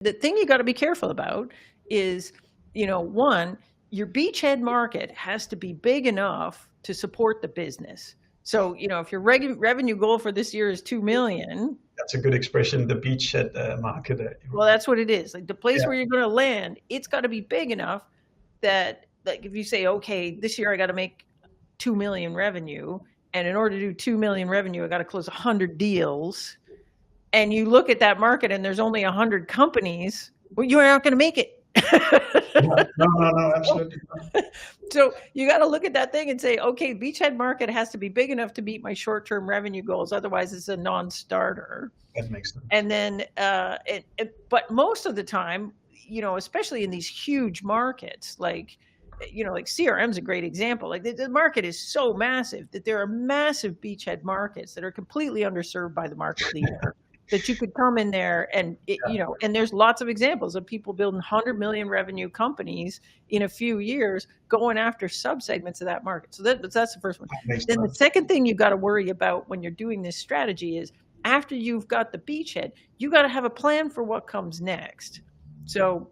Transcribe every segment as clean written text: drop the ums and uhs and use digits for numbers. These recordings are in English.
The thing you got to be careful about is, one, your beachhead market has to be big enough to support the business. So, if your revenue goal for this year is 2 million. That's a good expression, the beachhead market. Well, that's what it is. Like the place Yeah. where you're going to land, it's got to be big enough that, like, if you say, okay, this year I got to make 2 million revenue, and in order to do 2 million revenue, I got to close 100 deals. And you look at that market and there's only 100 companies, well, you're not going to make it. No, absolutely not. So you got to look at that thing and say, okay, beachhead market has to be big enough to meet my short-term revenue goals. Otherwise, it's a non-starter. That makes sense. And then, but most of the time, especially in these huge markets, like CRM is a great example. Like the market is so massive that there are massive beachhead markets that are completely underserved by the market leader. That you could come in there and, and there's lots of examples of people building 100 million revenue companies in a few years going after subsegments of that market. So that's the first one. Then the second thing you got to worry about when you're doing this strategy is after you've got the beachhead, you got to have a plan for what comes next. So,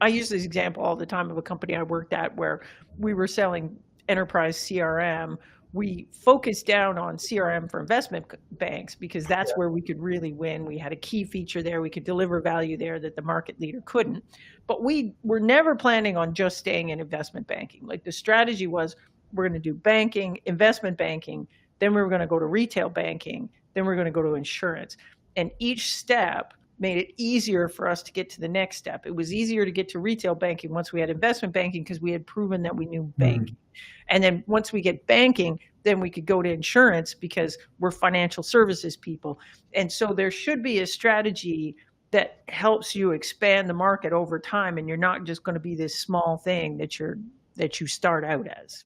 I use this example all the time of a company I worked at where we were selling enterprise CRM. We focused down on CRM for investment banks because that's where we could really win. We had a key feature there. We could deliver value there that the market leader couldn't. But we were never planning on just staying in investment banking. Like the strategy was, we're going to do banking, investment banking, then we were going to go to retail banking, then we're going to go to insurance. And each step made it easier for us to get to the next step. It was easier to get to retail banking once we had investment banking because we had proven that we knew banking. And then once we get banking, then we could go to insurance because we're financial services people. And so there should be a strategy that helps you expand the market over time, and you're not just going to be this small thing that you start out as.